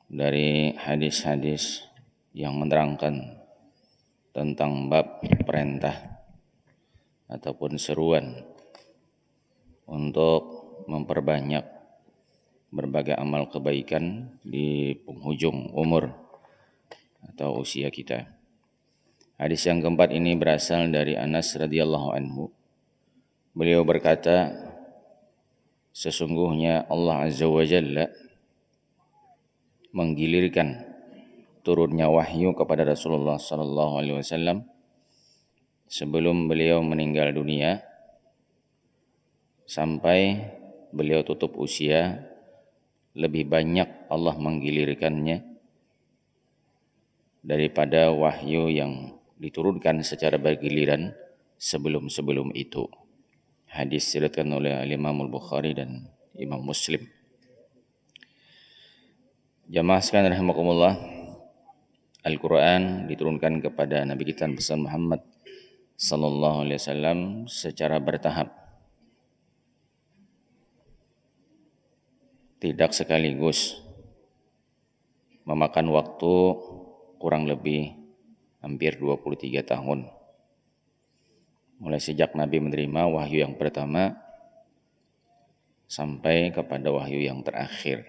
dari hadis-hadis yang menerangkan tentang bab perintah ataupun seruan untuk memperbanyak berbagai amal kebaikan di penghujung umur atau usia kita. Hadis yang keempat ini berasal dari Anas radhiyallahu anhu. Beliau berkata, sesungguhnya Allah Azza wa Jalla menggilirkan turunnya wahyu kepada Rasulullah sallallahu alaihi wasallam sebelum beliau meninggal dunia sampai beliau tutup usia. Lebih banyak Allah menggilirkannya daripada wahyu yang diturunkan secara bergiliran sebelum-sebelum itu. Hadis diriwayatkan oleh Imam Al-Bukhari dan Imam Muslim. Jamaah sekalian rahimakumullah, Al-Quran diturunkan kepada Nabi kita besar Muhammad sallallahu alaihi wasallam secara bertahap, tidak sekaligus, memakan waktu kurang lebih hampir 23 tahun. Mulai sejak Nabi menerima wahyu yang pertama sampai kepada wahyu yang terakhir.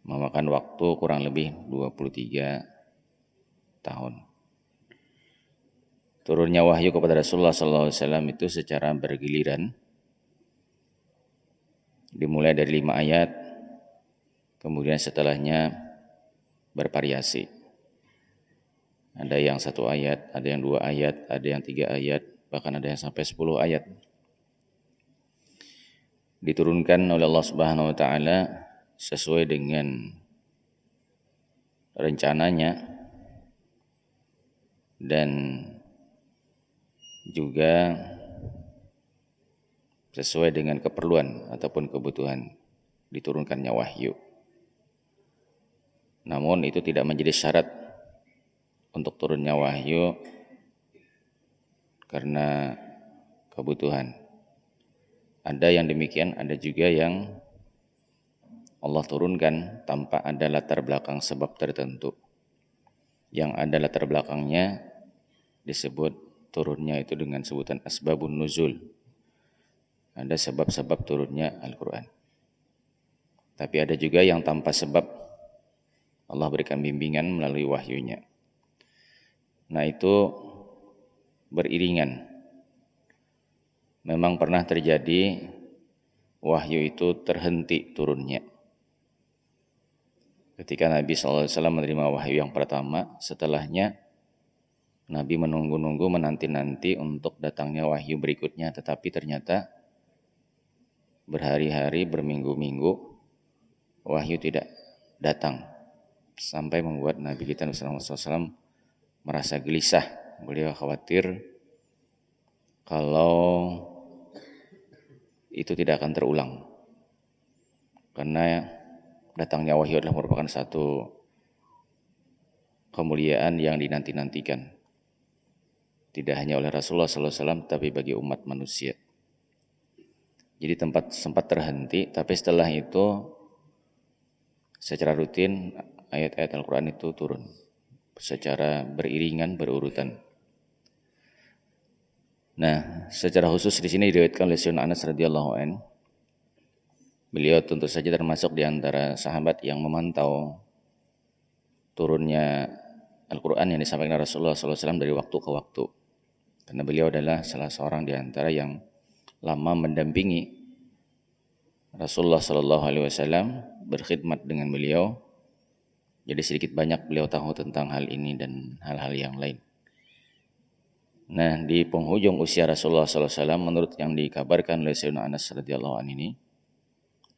Memakan waktu kurang lebih 23 tahun. Turunnya wahyu kepada Rasulullah SAW itu secara bergiliran. Dimulai dari 5 ayat, kemudian setelahnya bervariasi. Ada yang 1 ayat, ada yang 2 ayat, ada yang 3 ayat, bahkan ada yang sampai 10 ayat. Diturunkan oleh Allah Subhanahu wa taala sesuai dengan rencananya dan juga sesuai dengan keperluan ataupun kebutuhan diturunkannya wahyu. Namun itu tidak menjadi syarat untuk turunnya wahyu karena kebutuhan. Ada yang demikian, ada juga yang Allah turunkan tanpa ada latar belakang sebab tertentu. Yang ada latar belakangnya disebut turunnya itu dengan sebutan asbabun nuzul. Ada sebab-sebab turunnya Al-Quran. Tapi ada juga yang tanpa sebab Allah berikan bimbingan melalui wahyunya. Nah itu beriringan. Memang pernah terjadi wahyu itu terhenti turunnya. Ketika Nabi SAW menerima wahyu yang pertama, setelahnya Nabi menunggu-nunggu, menanti-nanti untuk datangnya wahyu berikutnya. Tetapi ternyata berhari-hari, berminggu-minggu, wahyu tidak datang. Sampai membuat Nabi kita SAW merasa gelisah. Beliau khawatir kalau itu tidak akan terulang. Karena datangnya wahyu adalah merupakan satu kemuliaan yang dinanti-nantikan. Tidak hanya oleh Rasulullah SAW, tapi bagi umat manusia. Jadi sempat terhenti, tapi setelah itu secara rutin ayat-ayat Al-Quran itu turun. Secara beriringan, berurutan. Nah, secara khusus di sini diriwayatkan oleh Sayyidina Anas radhiyallahu anhu. Beliau tentu saja termasuk di antara sahabat yang memantau turunnya Al-Quran yang disampaikan Rasulullah SAW dari waktu ke waktu. Karena beliau adalah salah seorang di antara yang lama mendampingi Rasulullah SAW, berkhidmat dengan beliau. Jadi sedikit banyak beliau tahu tentang hal ini dan hal-hal yang lain. Nah, di penghujung usia Rasulullah SAW, menurut yang dikabarkan oleh Sayyidina Anas radhiyallahu anhu ini,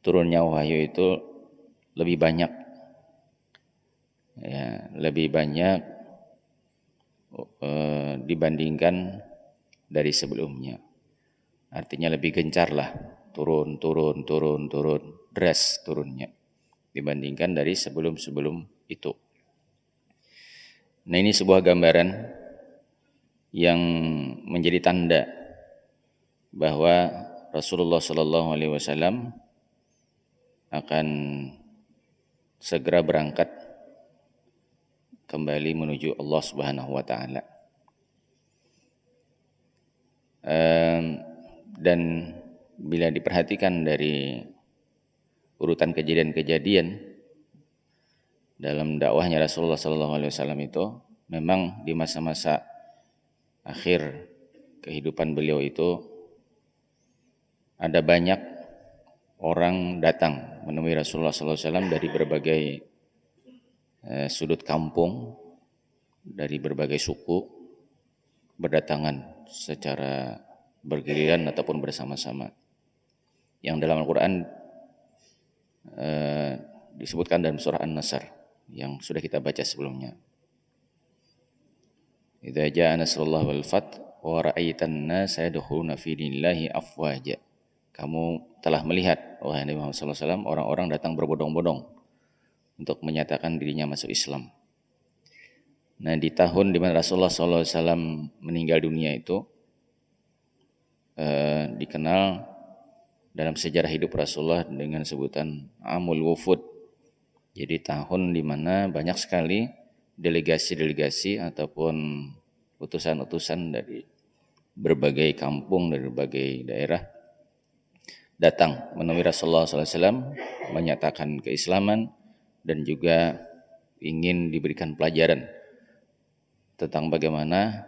turunnya wahyu itu lebih banyak, ya, lebih banyak dibandingkan dari sebelumnya. Artinya lebih gencar lah, turun, deras turunnya dibandingkan dari sebelum-sebelum itu. Nah, ini sebuah gambaran yang menjadi tanda bahwa Rasulullah SAW akan segera berangkat kembali menuju Allah Subhanahu wa taala. Dan bila diperhatikan dari urutan kejadian-kejadian dalam dakwahnya Rasulullah SAW itu, memang di masa-masa akhir kehidupan beliau itu ada banyak orang datang menemui Rasulullah SAW dari berbagai sudut kampung, dari berbagai suku, berdatangan secara bergiliran ataupun bersama-sama. Yang dalam Al-Quran disebutkan dalam surah An-Nasr yang sudah kita baca sebelumnya. Idza jaa nasrullahi wal fath wa ra'aitan nasa yadkhuluna fi dinillahi afwaja. Kamu telah melihat, wahai Nabi Muhammad SAW, orang-orang datang berbondong-bondong untuk menyatakan dirinya masuk Islam. Nah, di tahun di mana Rasulullah SAW meninggal dunia itu dikenal dalam sejarah hidup Rasulullah dengan sebutan Amul Wufud. Jadi tahun di mana banyak sekali delegasi-delegasi ataupun utusan-utusan dari berbagai kampung, dari berbagai daerah datang menemui Rasulullah SAW, menyatakan keislaman dan juga ingin diberikan pelajaran tentang bagaimana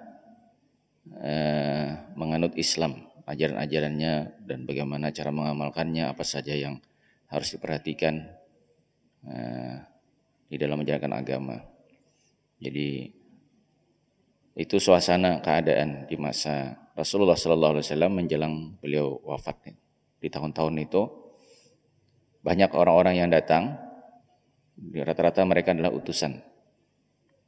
menganut Islam, ajaran-ajarannya dan bagaimana cara mengamalkannya, apa saja yang harus diperhatikan di dalam menjalankan agama. Jadi itu suasana keadaan di masa Rasulullah SAW menjelang beliau wafat. Di tahun-tahun itu banyak orang-orang yang datang, rata-rata mereka adalah utusan.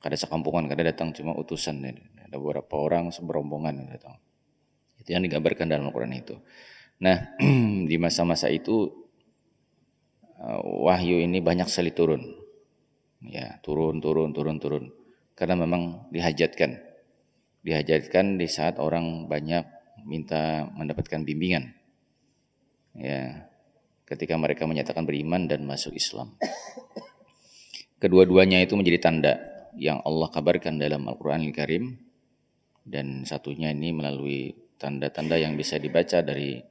Kada sekampungan, kada datang cuma utusan. Ada beberapa orang seberombongan yang datang. Itu yang digambarkan dalam Al-Quran itu. Nah, di masa-masa itu wahyu ini banyak sekali turun. Ya, turun. Karena memang dihajatkan di saat orang banyak minta mendapatkan bimbingan. Ya, ketika mereka menyatakan beriman dan masuk Islam. Kedua-duanya itu menjadi tanda yang Allah kabarkan dalam Al-Quranul Karim, dan satunya ini melalui tanda-tanda yang bisa dibaca dari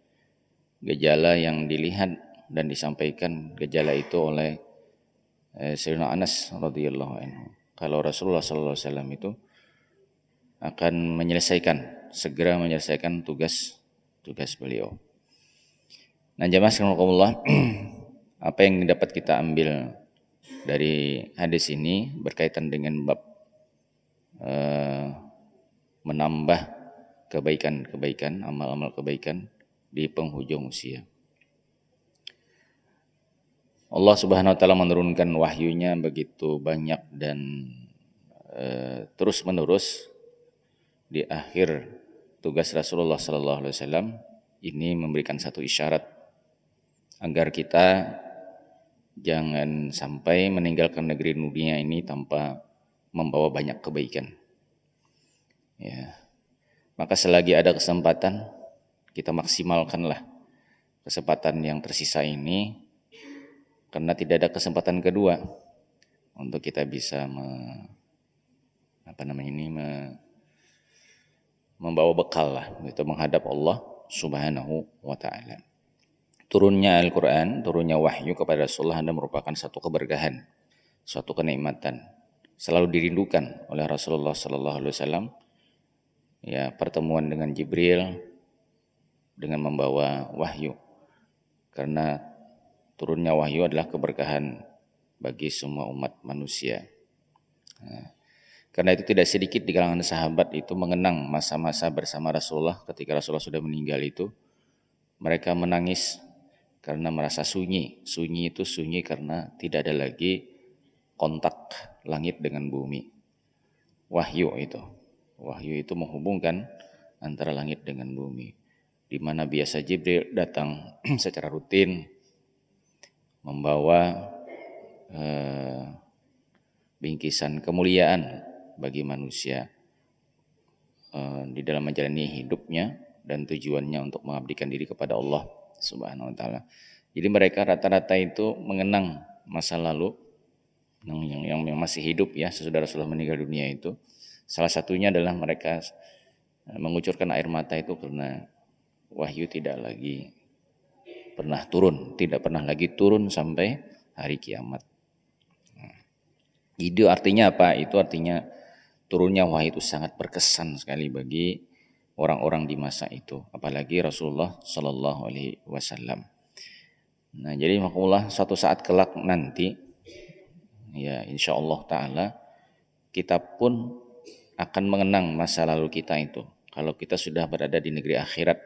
gejala yang dilihat dan disampaikan gejala itu oleh Sayyidina Anas radhiyallahu anhu. Kalau Rasulullah SAW itu akan segera menyelesaikan tugas beliau. Nah, jemaah sekalian, apa yang dapat kita ambil dari hadis ini berkaitan dengan bab menambah kebaikan, amal-amal kebaikan di penghujung usia. Allah Subhanahu wa taala menurunkan wahyunya begitu banyak dan terus menerus di akhir tugas Rasulullah sallallahu alaihi wasallam. Ini memberikan satu isyarat agar kita jangan sampai meninggalkan negeri dunia ini tanpa membawa banyak kebaikan. Ya. Maka selagi ada kesempatan, kita maksimalkanlah kesempatan yang tersisa ini, karena tidak ada kesempatan kedua untuk kita bisa membawa bekal lah, itu menghadap Allah Subhanahu wa taala. Turunnya Al-Quran, turunnya wahyu kepada Rasulullah merupakan satu keberkahan, suatu kenikmatan. Selalu dirindukan oleh Rasulullah Sallallahu Alaihi Wasallam. Ya, pertemuan dengan Jibril dengan membawa wahyu. Karena turunnya wahyu adalah keberkahan bagi semua umat manusia. Nah, karena itu tidak sedikit di kalangan sahabat itu mengenang masa-masa bersama Rasulullah ketika Rasulullah sudah meninggal itu. Mereka menangis karena merasa sunyi. Sunyi itu sunyi karena tidak ada lagi kontak langit dengan bumi. Wahyu itu menghubungkan antara langit dengan bumi. Di mana biasa Jibril datang secara rutin membawa bingkisan kemuliaan bagi manusia di dalam menjalani hidupnya dan tujuannya untuk mengabdikan diri kepada Allah Subhanahu wa taala. Jadi mereka rata-rata itu mengenang masa lalu yang masih hidup ya sesudah Rasulullah meninggal dunia itu. Salah satunya adalah mereka mengucurkan air mata itu karena wahyu tidak lagi pernah turun, tidak pernah lagi turun sampai hari kiamat. Itu artinya apa? Itu artinya turunnya wahyu itu sangat berkesan sekali bagi orang-orang di masa itu, apalagi Rasulullah Shallallahu Alaihi Wasallam. Nah, jadi makulah suatu saat kelak nanti, ya insya Allah Taala kita pun akan mengenang masa lalu kita itu. Kalau kita sudah berada di negeri akhirat,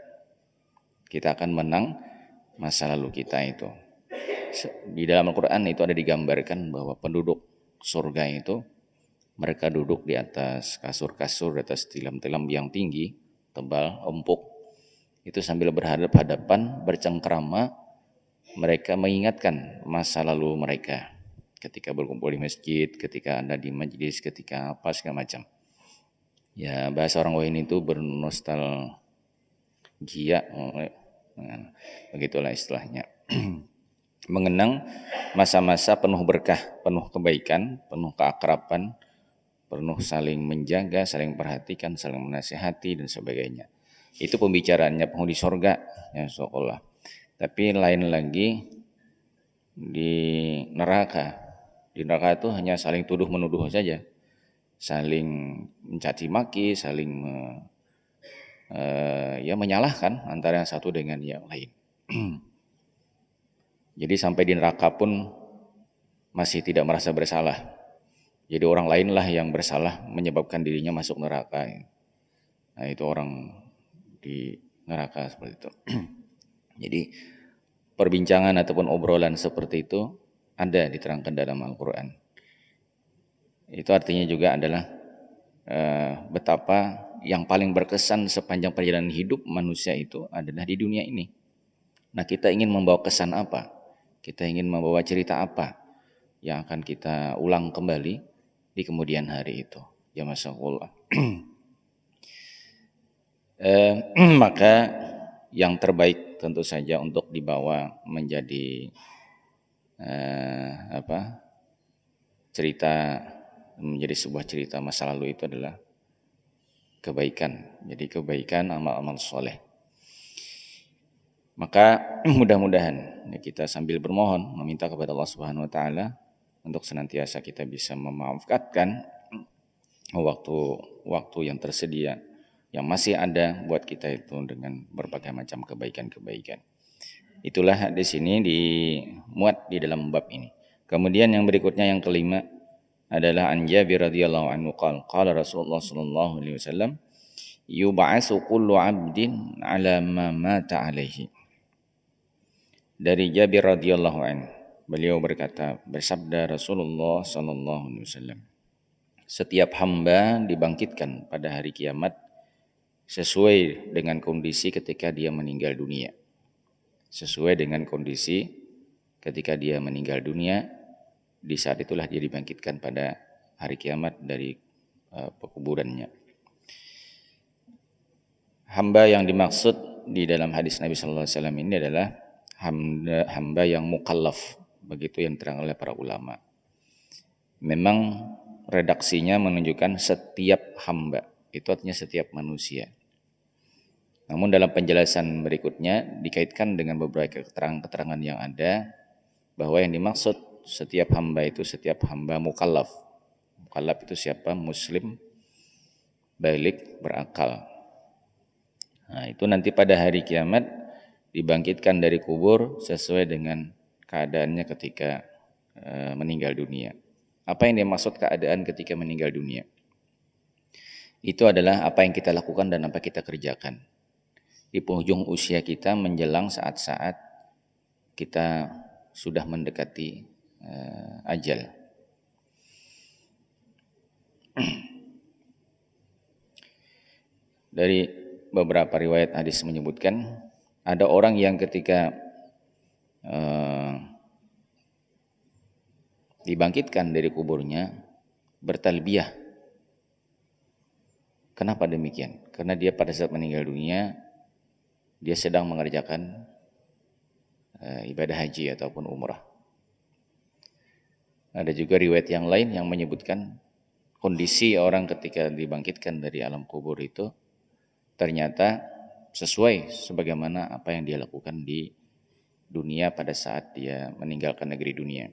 kita akan menang masa lalu kita itu. Di dalam Al-Quran itu ada digambarkan bahwa penduduk surga itu mereka duduk di atas kasur-kasur, di atas tilam-tilam yang tinggi, tebal, empuk. Itu sambil berhadap-hadapan, bercengkrama, mereka mengingatkan masa lalu mereka. Ketika berkumpul di masjid, ketika ada di majlis, ketika apa segala macam. Ya bahasa orang lain itu bernostalgia, begitulah istilahnya. Mengenang masa-masa penuh berkah, penuh kebaikan, penuh keakraban, penuh saling menjaga, saling perhatikan, saling menasihati dan sebagainya. Itu pembicaraannya penghuni surga ya seolah. Tapi lain lagi di neraka. Di neraka itu hanya saling tuduh menuduh saja, saling mencaci maki, saling menyalahkan antara yang satu dengan yang lain. Jadi sampai di neraka pun masih tidak merasa bersalah. Jadi orang lainlah yang bersalah menyebabkan dirinya masuk neraka. Nah itu orang di neraka seperti itu. Jadi perbincangan ataupun obrolan seperti itu ada diterangkan dalam Al-Quran. Itu artinya juga adalah betapa yang paling berkesan sepanjang perjalanan hidup manusia itu adalah di dunia ini. Nah kita ingin membawa kesan apa? Kita ingin membawa cerita apa yang akan kita ulang kembali di kemudian hari itu? Ya masyaallah. Maka yang terbaik tentu saja untuk dibawa menjadi cerita, menjadi sebuah cerita masa lalu itu adalah kebaikan. Jadi kebaikan, amal-amal soleh. Maka mudah-mudahan kita sambil bermohon meminta kepada Allah Subhanahu wa taala untuk senantiasa kita bisa memaafkan waktu yang tersedia yang masih ada buat kita itu dengan berbagai macam kebaikan-kebaikan. Itulah di sini dimuat di dalam bab ini. Kemudian yang berikutnya yang kelima adalah an Jabir radhiyallahu anhu qala Rasulullah sallallahu alaihi wasallam yub'atsu kullu 'abdin 'ala ma mata 'alaihi. Dari Jabir radhiyallahu anhu, beliau berkata, bersabda Rasulullah sallallahu alaihi wasallam, setiap hamba dibangkitkan pada hari kiamat sesuai dengan kondisi ketika dia meninggal dunia. Sesuai dengan kondisi ketika dia meninggal dunia, di saat itulah dia dibangkitkan pada hari kiamat dari pekuburannya. Hamba yang dimaksud di dalam hadis Nabi sallallahu alaihi wasallam ini adalah hamba yang mukallaf, begitu yang diterangkan oleh para ulama. Memang redaksinya menunjukkan setiap hamba, itu artinya setiap manusia. Namun dalam penjelasan berikutnya dikaitkan dengan beberapa keterangan yang ada bahwa yang dimaksud setiap hamba itu setiap hamba mukallaf. Mukallaf itu siapa? Muslim, balik, berakal. Nah, itu nanti pada hari kiamat dibangkitkan dari kubur sesuai dengan keadaannya ketika meninggal dunia. Apa yang dimaksud keadaan ketika meninggal dunia? Itu adalah apa yang kita lakukan dan apa kita kerjakan di penghujung usia kita menjelang saat-saat kita sudah mendekati ajal. Dari beberapa riwayat hadis menyebutkan ada orang yang ketika dibangkitkan dari kuburnya bertalbiyah. Kenapa demikian? Karena dia pada saat meninggal dunia dia sedang mengerjakan ibadah haji ataupun umrah. Ada juga riwayat yang lain yang menyebutkan kondisi orang ketika dibangkitkan dari alam kubur itu ternyata sesuai sebagaimana apa yang dia lakukan di dunia pada saat dia meninggalkan negeri dunia.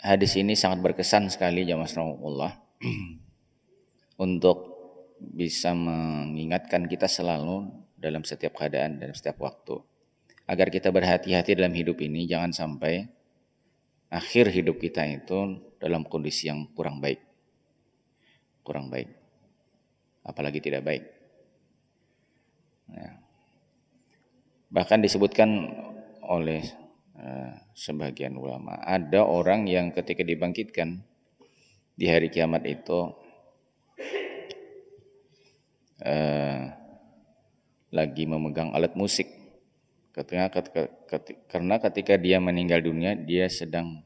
Hadis ini sangat berkesan sekali jamaah rahimahullah untuk bisa mengingatkan kita selalu dalam setiap keadaan dan setiap waktu agar kita berhati-hati dalam hidup ini, jangan sampai akhir hidup kita itu dalam kondisi yang kurang baik, apalagi tidak baik. Ya. Bahkan disebutkan oleh sebagian ulama, ada orang yang ketika dibangkitkan di hari kiamat itu lagi memegang alat musik. Karena ketika dia meninggal dunia, dia sedang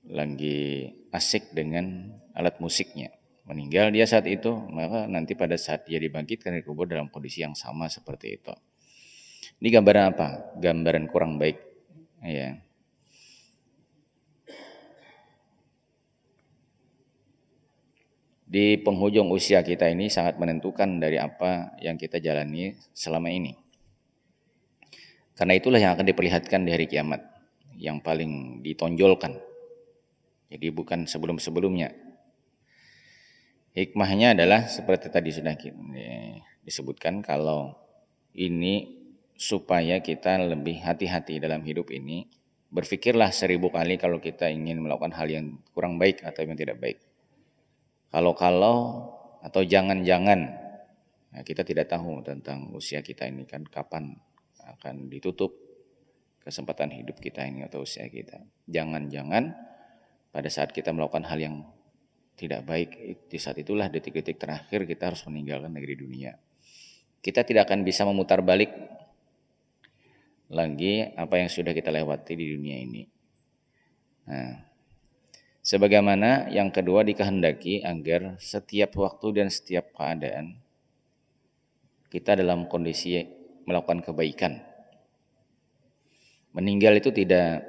lagi asik dengan alat musiknya. Meninggal dia saat itu, maka nanti pada saat dia dibangkitkan dari kubur dalam kondisi yang sama seperti itu. Ini gambaran apa? Gambaran kurang baik. Ya. Di penghujung usia kita ini sangat menentukan dari apa yang kita jalani selama ini. Karena itulah yang akan diperlihatkan di hari kiamat, yang paling ditonjolkan. Jadi bukan sebelum-sebelumnya. Hikmahnya adalah seperti tadi sudah disebutkan, kalau ini supaya kita lebih hati-hati dalam hidup ini. Berpikirlah 1000 kali kalau kita ingin melakukan hal yang kurang baik atau yang tidak baik. Kalau atau jangan-jangan, nah kita tidak tahu tentang usia kita ini kan kapan akan ditutup kesempatan hidup kita ini atau usia kita. Jangan-jangan pada saat kita melakukan hal yang tidak baik, di saat itulah detik-detik terakhir kita harus meninggalkan negeri dunia. Kita tidak akan bisa memutar balik lagi apa yang sudah kita lewati di dunia ini. Nah, sebagaimana yang kedua dikehendaki agar setiap waktu dan setiap keadaan kita dalam kondisi melakukan kebaikan. Meninggal itu tidak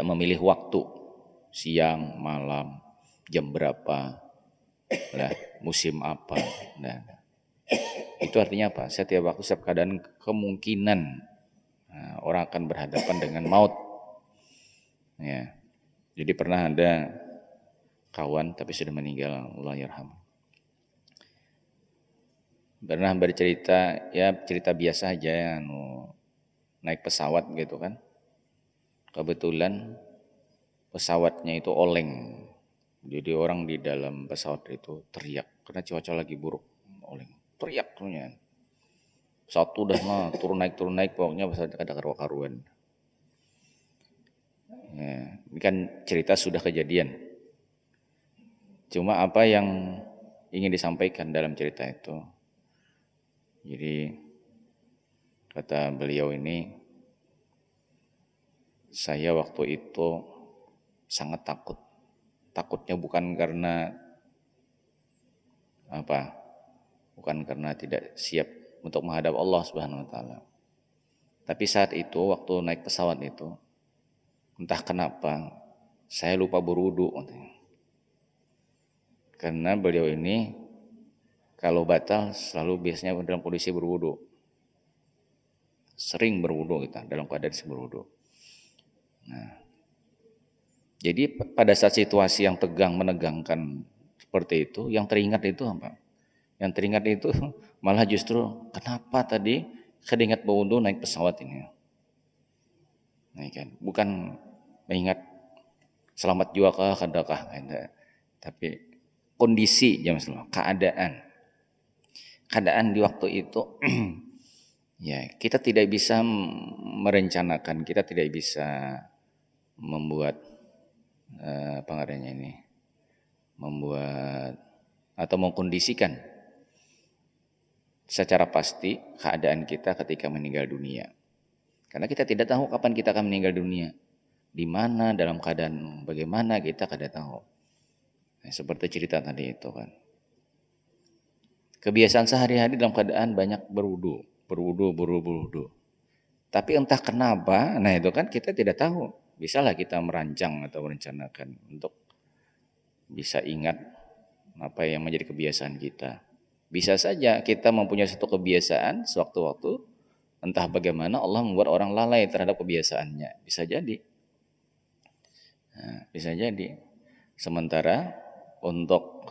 memilih waktu, siang, malam, jam berapa, musim apa. Nah, itu artinya apa? Setiap waktu, setiap keadaan kemungkinan orang akan berhadapan dengan maut. Ya. Jadi pernah ada kawan tapi sudah meninggal, Allah yarham. Pernah bercerita, ya cerita biasa aja, naik pesawat gitu kan. Kebetulan pesawatnya itu oleng. Jadi orang di dalam pesawat itu teriak karena cuaca lagi buruk, oleng. Teriak punya. Satu dah turun naik pokoknya pesawat ada karuan. Ya, ini kan cerita sudah kejadian. Cuma apa yang ingin disampaikan dalam cerita itu? Jadi kata beliau ini, saya waktu itu sangat takut. Takutnya bukan karena tidak siap untuk menghadap Allah Subhanahu wa taala. Tapi saat itu waktu naik pesawat itu, entah kenapa saya lupa berwudu. Karena beliau ini kalau batal selalu biasanya dalam kondisi berwudu. Sering berwudu kita dalam keadaan berwudu. Nah, jadi pada saat situasi yang tegang menegangkan seperti itu, yang teringat itu apa? Yang teringat itu malah justru kenapa tadi keringat berwudu naik pesawat ini. Nah, kan bukan mengingat selamat juga kah kadakah, tapi kondisi keadaan di waktu itu. Ya, kita tidak bisa merencanakan, kita tidak bisa membuat membuat atau mengkondisikan secara pasti keadaan kita ketika meninggal dunia. Karena kita tidak tahu kapan kita akan meninggal dunia, di mana, dalam keadaan bagaimana, kita tidak tahu. Nah, seperti cerita tadi itu kan. Kebiasaan sehari-hari dalam keadaan banyak berwudu. Tapi entah kenapa, nah itu kan kita tidak tahu. Bisalah kita merancang atau merencanakan untuk bisa ingat apa yang menjadi kebiasaan kita. Bisa saja kita mempunyai satu kebiasaan sewaktu-waktu, entah bagaimana Allah membuat orang lalai terhadap kebiasaannya. Bisa jadi. Nah, bisa jadi. Sementara untuk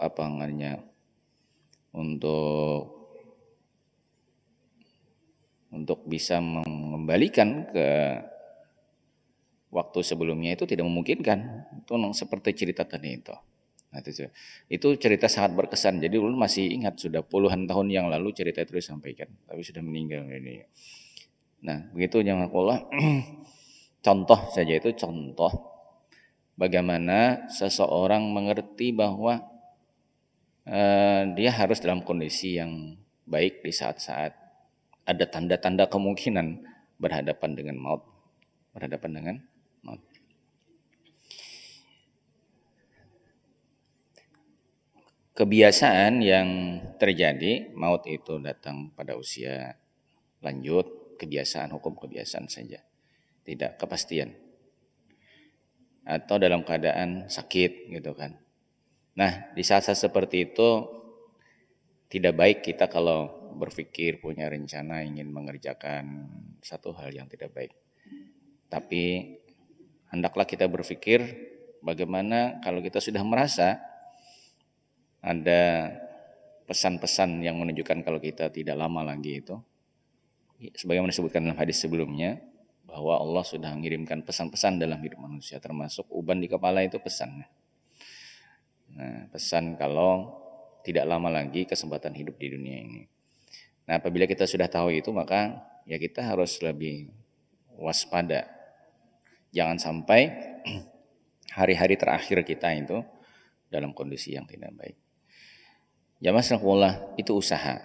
apa namanya? Untuk bisa mengembalikan ke waktu sebelumnya itu tidak memungkinkan. Itu seperti cerita tadi itu. Nah, itu cerita sangat berkesan. Jadi dulu masih ingat, sudah puluhan tahun yang lalu cerita itu disampaikan, tapi sudah meninggal ini. Nah, begitu jangan Allah. Contoh saja, itu contoh bagaimana seseorang mengerti bahwa dia harus dalam kondisi yang baik di saat-saat ada tanda-tanda kemungkinan berhadapan dengan maut. Kebiasaan yang terjadi, maut itu datang pada usia lanjut, kebiasaan, hukum kebiasaan saja, tidak kepastian. Atau dalam keadaan sakit gitu kan. Nah, di saat-saat seperti itu tidak baik kita kalau berpikir punya rencana ingin mengerjakan satu hal yang tidak baik. Tapi hendaklah kita berpikir bagaimana kalau kita sudah merasa ada pesan-pesan yang menunjukkan kalau kita tidak lama lagi itu, sebagaimana disebutkan dalam hadis sebelumnya, bahwa Allah sudah mengirimkan pesan-pesan dalam hidup manusia, termasuk uban di kepala itu pesan. Nah, pesan kalau tidak lama lagi kesempatan hidup di dunia ini. Nah, apabila kita sudah tahu itu, maka ya kita harus lebih waspada. Jangan sampai hari-hari terakhir kita itu dalam kondisi yang tidak baik. Jamaah sekalian, itu usaha.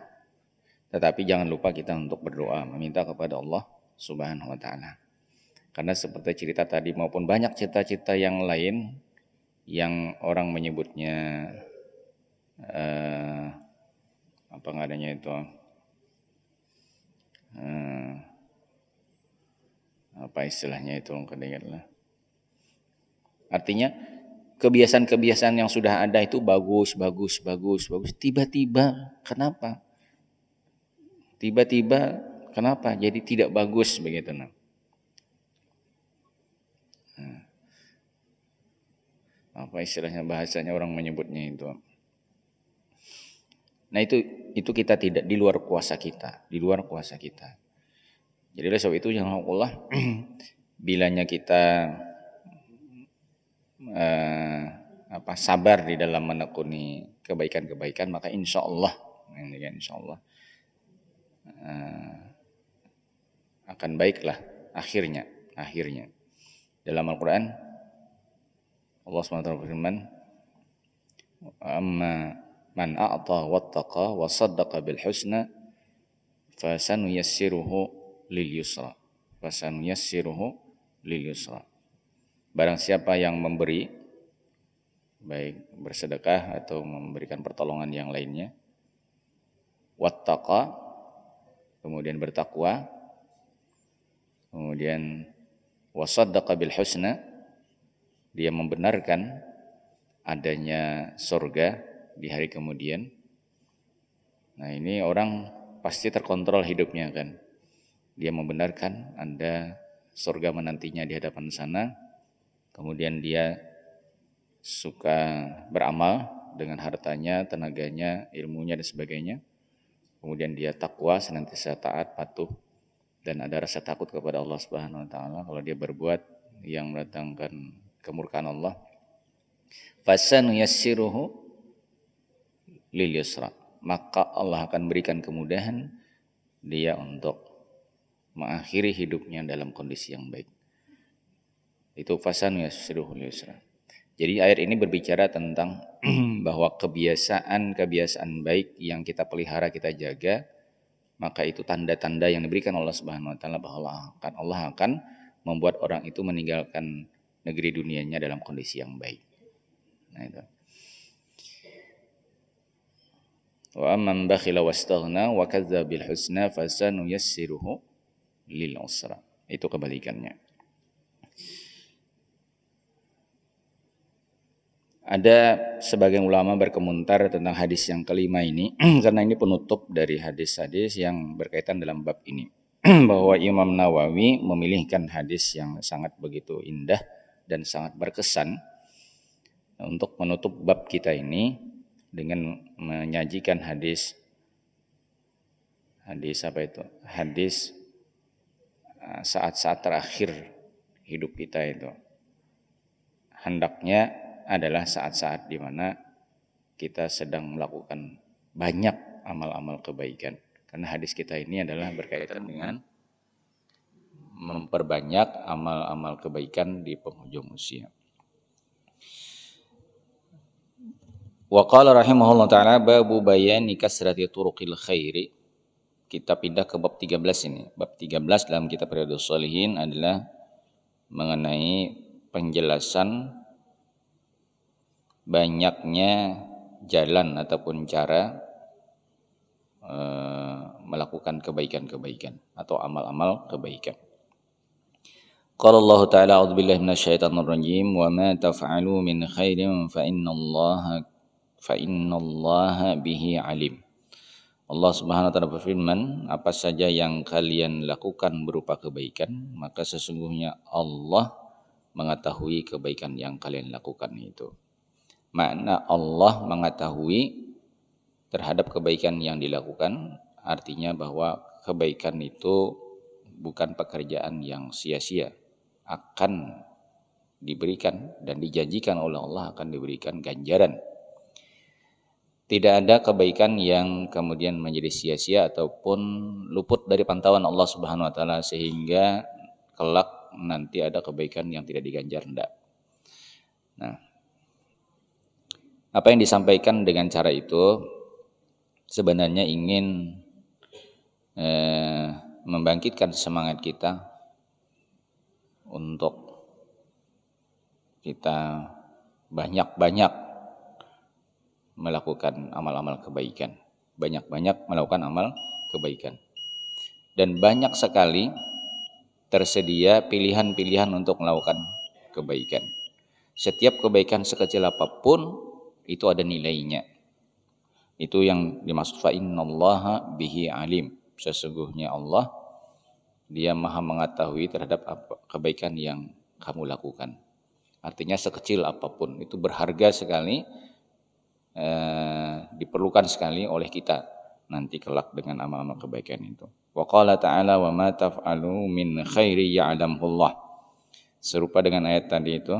Tetapi jangan lupa kita untuk berdoa, meminta kepada Allah Subhanahu wa taala. Karena seperti cerita tadi maupun banyak cerita-cerita yang lain yang orang menyebutnya apa ngadanya itu apa istilahnya itu kadang-kadang. Artinya kebiasaan-kebiasaan yang sudah ada itu bagus. Tiba-tiba kenapa? Jadi tidak bagus begitu nah. Apa istilahnya, bahasanya orang menyebutnya itu. Nah, itu kita tidak di luar kuasa kita. Jadi oleh sebab itu jangan Allah bilanya kita sabar di dalam menekuni kebaikan-kebaikan, maka insya Allah akan baiklah akhirnya. Dalam Al-Quran Allah SWT berfirman, amma man a'ta wattaqa wa saddaqa bil husna fasanuyassiruhu lil yusra. Barang siapa yang memberi, baik bersedekah atau memberikan pertolongan yang lainnya, wattaqa, kemudian bertakwa, kemudian wasaddaqa bil husna, dia membenarkan adanya surga di hari kemudian. Nah, ini orang pasti terkontrol hidupnya kan. Dia membenarkan ada surga menantinya di hadapan sana. Kemudian dia suka beramal dengan hartanya, tenaganya, ilmunya dan sebagainya. Kemudian dia takwa, senantiasa taat, patuh, dan ada rasa takut kepada Allah Subhanahu wa taala. Kalau dia berbuat yang mendatangkan kemurkaan Allah, fasanuyassiruhu lil yusra, maka Allah akan berikan kemudahan dia untuk mengakhiri hidupnya dalam kondisi yang baik. Itu fasanuyassiruhu lil yusra. Jadi ayat ini berbicara tentang bahwa kebiasaan baik yang kita pelihara, kita jaga, maka itu tanda-tanda yang diberikan Allah Subhanahu wa taala bahwa Allah akan membuat orang itu meninggalkan negeri dunianya dalam kondisi yang baik. Nah, itu. Wa amman bakhila wastaghna wa kadzdzaba bil husna fasanuyassiruhu lil usra. Itu kebalikannya. Ada sebagian ulama berkomentar tentang hadis yang kelima ini karena ini penutup dari hadis-hadis yang berkaitan dalam bab ini. Bahwa Imam Nawawi memilihkan hadis yang sangat begitu indah dan sangat berkesan untuk menutup bab kita ini dengan menyajikan hadis apa itu? Hadis saat-saat terakhir hidup kita itu. Hendaknya adalah saat-saat di mana kita sedang melakukan banyak amal-amal kebaikan. Karena hadis kita ini adalah berkaitan dengan memperbanyak amal-amal kebaikan di penghujung usia. Wa qala rahimahullah ta'ala babu bayani kasrati turuqil khairi. Kita pindah ke bab 13 ini. Bab 13 dalam kitab Riyadhus Shalihin adalah mengenai penjelasan banyaknya jalan ataupun cara melakukan kebaikan-kebaikan atau amal-amal kebaikan. Qala Allah Ta'ala a'udzubillahi minasyaitonir rajim wa ma taf'alu min khairin fa innallaha bihi alim. Allah Subhanahu wa taala berfirman, apa saja yang kalian lakukan berupa kebaikan, maka sesungguhnya Allah mengetahui kebaikan yang kalian lakukan itu. Makna Allah mengetahui terhadap kebaikan yang dilakukan, artinya bahwa kebaikan itu bukan pekerjaan yang sia-sia, akan diberikan dan dijanjikan oleh Allah akan diberikan ganjaran. Tidak ada kebaikan yang kemudian menjadi sia-sia ataupun luput dari pantauan Allah Subhanahu wa taala sehingga kelak nanti ada kebaikan yang tidak diganjar, enggak. Nah, apa yang disampaikan dengan cara itu sebenarnya ingin membangkitkan semangat kita untuk kita banyak-banyak melakukan amal-amal kebaikan, banyak-banyak melakukan amal kebaikan. Dan banyak sekali tersedia pilihan-pilihan untuk melakukan kebaikan. Setiap kebaikan sekecil apapun itu ada nilainya. Itu yang dimaksud fa innallaha bihi alim. Sesungguhnya Allah Dia Maha mengetahui terhadap kebaikan yang kamu lakukan. Artinya sekecil apapun itu berharga sekali, diperlukan sekali oleh kita nanti kelak dengan amal-amal kebaikan itu. Wa qala ta'ala wa ma taf'alu min khairi ya'lamullah. Serupa dengan ayat tadi itu,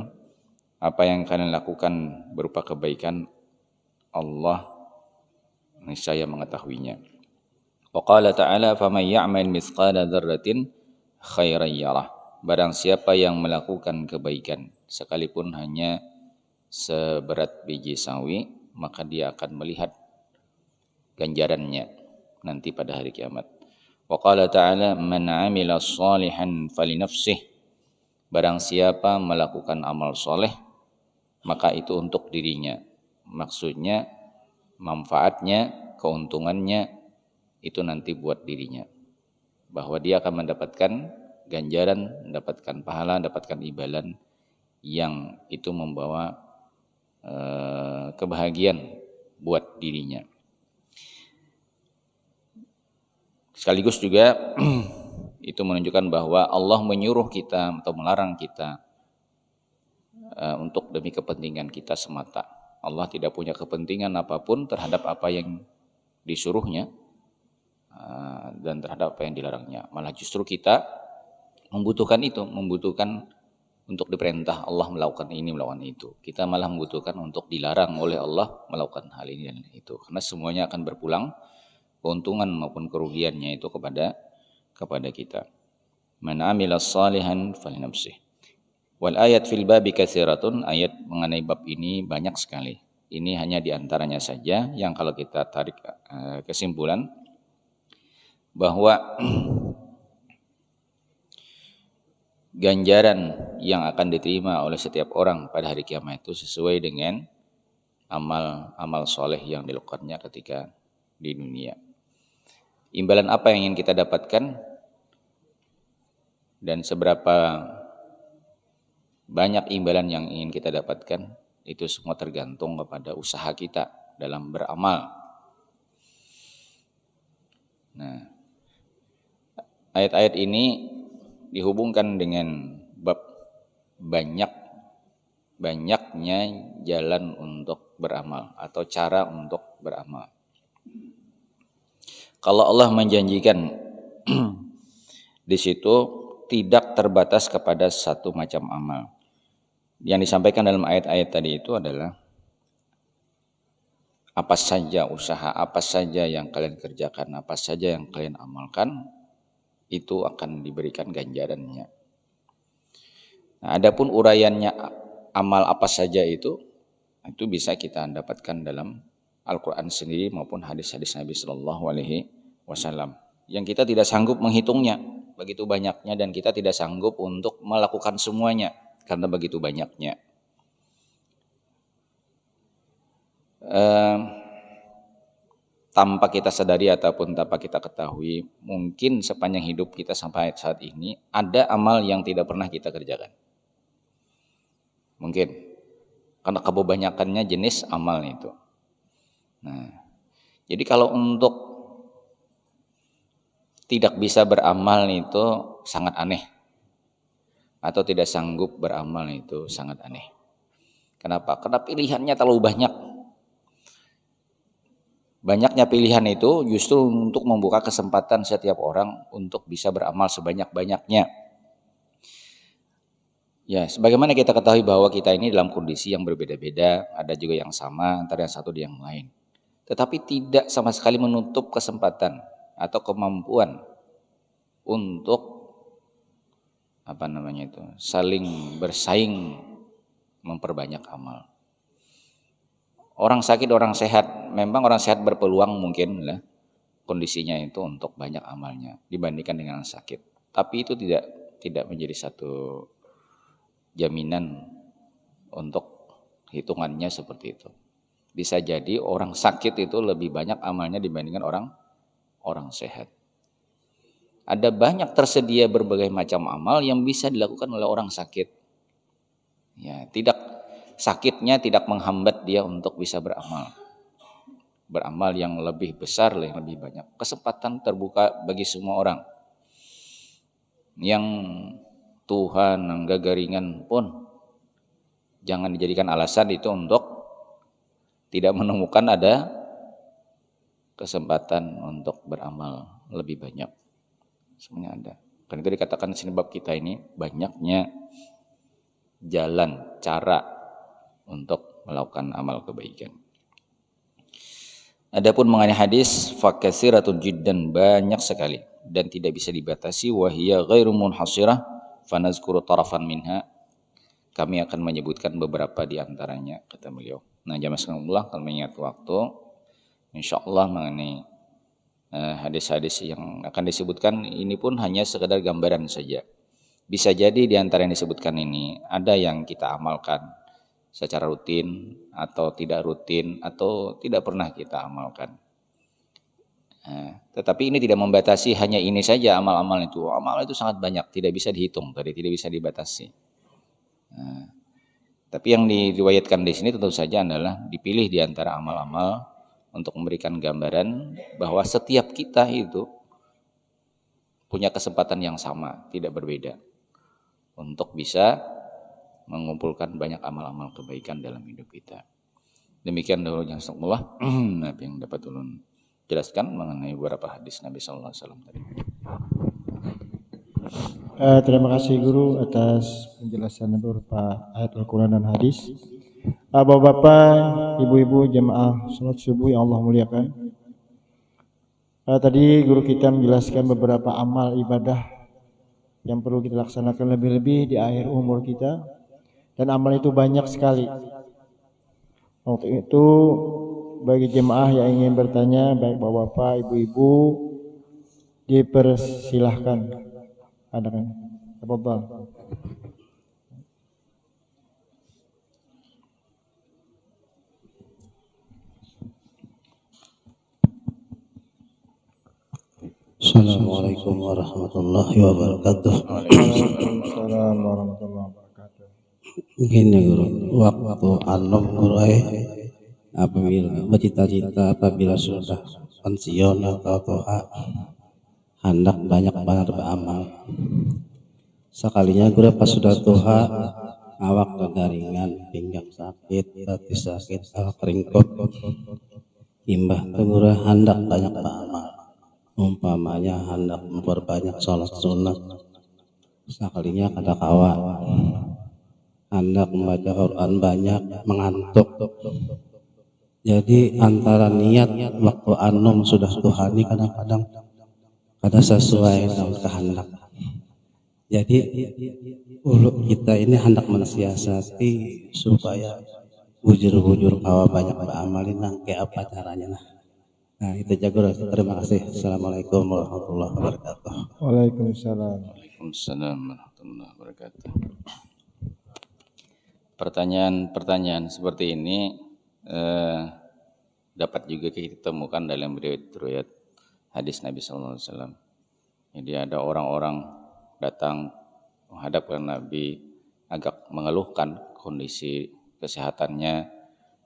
apa yang kalian lakukan berupa kebaikan Allah niscaya mengetahuinya. Wa qala ta'ala faman ya'mal mithqala dzarratin khairan yarah. Barang siapa yang melakukan kebaikan sekalipun hanya seberat biji sawi, maka dia akan melihat ganjarannya nanti pada hari kiamat. Wa qala ta'ala man 'amila shalihan falinafsih. Barang siapa melakukan amal soleh maka itu untuk dirinya. Maksudnya manfaatnya, keuntungannya itu nanti buat dirinya. Bahwa dia akan mendapatkan ganjaran, mendapatkan pahala, mendapatkan imbalan yang itu membawa kebahagiaan buat dirinya. Sekaligus juga itu menunjukkan bahwa Allah menyuruh kita atau melarang kita untuk demi kepentingan kita semata. Allah tidak punya kepentingan apapun terhadap apa yang disuruhnya dan terhadap apa yang dilarangnya. Malah justru kita membutuhkan itu, membutuhkan untuk diperintah Allah melakukan ini, melakukan itu. Kita malah membutuhkan untuk dilarang oleh Allah melakukan hal ini dan itu. Karena semuanya akan berpulang, keuntungan maupun kerugiannya itu kepada kita. Man 'amila shalihan falinafsih. Wal ayat fil babi katsiratun. Ayat mengenai bab ini banyak sekali. Ini hanya di antaranya saja yang kalau kita tarik kesimpulan bahwa ganjaran yang akan diterima oleh setiap orang pada hari kiamat itu sesuai dengan amal soleh yang dilakukannya ketika di dunia. Imbalan apa yang ingin kita dapatkan dan seberapa banyak imbalan yang ingin kita dapatkan, itu semua tergantung kepada usaha kita dalam beramal. Nah, ayat-ayat ini dihubungkan dengan bab banyaknya jalan untuk beramal atau cara untuk beramal. Kalau Allah menjanjikan di situ tidak terbatas kepada satu macam amal. Yang disampaikan dalam ayat-ayat tadi itu adalah apa saja usaha, apa saja yang kalian kerjakan, apa saja yang kalian amalkan, itu akan diberikan ganjarannya. Nah, adapun uraiannya amal apa saja itu bisa kita dapatkan dalam Al-Quran sendiri maupun hadis-hadis Nabi Sallallahu Alaihi Wasallam. Yang kita tidak sanggup menghitungnya, begitu banyaknya, dan kita tidak sanggup untuk melakukan semuanya karena begitu banyaknya. Tanpa kita sadari ataupun tanpa kita ketahui, mungkin sepanjang hidup kita sampai saat ini ada amal yang tidak pernah kita kerjakan. Mungkin karena kebanyakannya jenis amal itu. Nah, jadi kalau untuk tidak bisa beramal itu sangat aneh, atau tidak sanggup beramal itu sangat aneh. Kenapa? Karena pilihannya terlalu banyak. Banyaknya pilihan itu justru untuk membuka kesempatan setiap orang untuk bisa beramal sebanyak-banyaknya. Ya, sebagaimana kita ketahui bahwa kita ini dalam kondisi yang berbeda-beda, ada juga yang sama antara yang satu dan yang lain. Tetapi tidak sama sekali menutup kesempatan atau kemampuan untuk saling bersaing memperbanyak amal. Orang sakit, orang sehat, memang orang sehat berpeluang mungkin lah kondisinya itu untuk banyak amalnya dibandingkan dengan orang sakit. Tapi itu tidak menjadi satu jaminan untuk hitungannya seperti itu. Bisa jadi orang sakit itu lebih banyak amalnya dibandingkan orang sehat. Ada banyak tersedia berbagai macam amal yang bisa dilakukan oleh orang sakit. Ya, sakitnya tidak menghambat dia untuk bisa beramal. Beramal yang lebih besar, yang lebih banyak. Kesempatan terbuka bagi semua orang. Yang Tuhan enggak garingan pun jangan dijadikan alasan itu untuk tidak menemukan ada kesempatan untuk beramal lebih banyak. Semuanya ada. Karena itu dikatakan di sini bab kita ini banyaknya jalan, cara untuk melakukan amal kebaikan. Adapun mengenai hadis fakasiratun jiddan, banyak sekali dan tidak bisa dibatasi, wahiyya ghairu munhasirah fanazkuru tarafan minha, kami akan menyebutkan beberapa di antaranya, kata beliau. Nah, jamaah sekalian, kalau mengingat waktu, insyaallah mengenai hadis-hadis yang akan disebutkan ini pun hanya sekedar gambaran saja. Bisa jadi di antara yang disebutkan ini ada yang kita amalkan secara rutin atau tidak rutin atau tidak pernah kita amalkan. Tetapi ini tidak membatasi hanya ini saja amal-amal itu. Amal itu sangat banyak, tidak bisa dihitung, tadi tidak bisa dibatasi. Tapi yang diriwayatkan di sini tentu saja adalah dipilih di antara amal-amal untuk memberikan gambaran bahwa setiap kita itu punya kesempatan yang sama, tidak berbeda, untuk bisa mengumpulkan banyak amal-amal kebaikan dalam hidup kita. Demikian dahulu yang Allah yang dapat ulun jelaskan mengenai beberapa hadis Nabi Sallallahu Alaihi Wasallam tadi. Terima kasih Guru atas penjelasan beberapa ayat Al-Quran dan hadis. Bapak-bapak, ibu-ibu jemaah salat subuh yang Allah muliakan. Tadi Guru kita menjelaskan beberapa amal ibadah yang perlu kita laksanakan lebih-lebih di akhir umur kita. Dan amal itu banyak sekali. Untuk itu bagi jemaah yang ingin bertanya, baik bapak-bapak, ibu-ibu, dipersilahkan. Ada kan? Tafadhal. Assalamualaikum warahmatullahi wabarakatuh. Waalaikumsalam warahmatullahi wabarakatuh. Gini guru, waktu anom guru apabila bercita-cita apabila sudah pensiun atau tua hendak banyak banget beramal. Sekalinya guru pas sudah tua awak kegaringan, pinggang sakit, batis sakit, keringkot, imbah guru hendak banyak beramal. Umpamanya hendak memperbanyak sholat sunnah, sekalinya kata kawan hendak membaca Quran banyak, mengantuk. Jadi antara niat waktu anom sudah tuhani kadang-kadang kada sesuai dengan kehendak. Jadi ulu kita ini hendak mensiasati supaya bujur-bujur kawa banyak beramalin nangke apa caranya. Nah itu jago. Terima kasih. Assalamualaikum warahmatullahi wabarakatuh. Waalaikumsalam. Waalaikumsalam warahmatullahi wabarakatuh. Pertanyaan-pertanyaan seperti ini dapat juga kita temukan dalam riwayat hadis Nabi SAW. Jadi ada orang-orang datang menghadap ke Nabi agak mengeluhkan kondisi kesehatannya,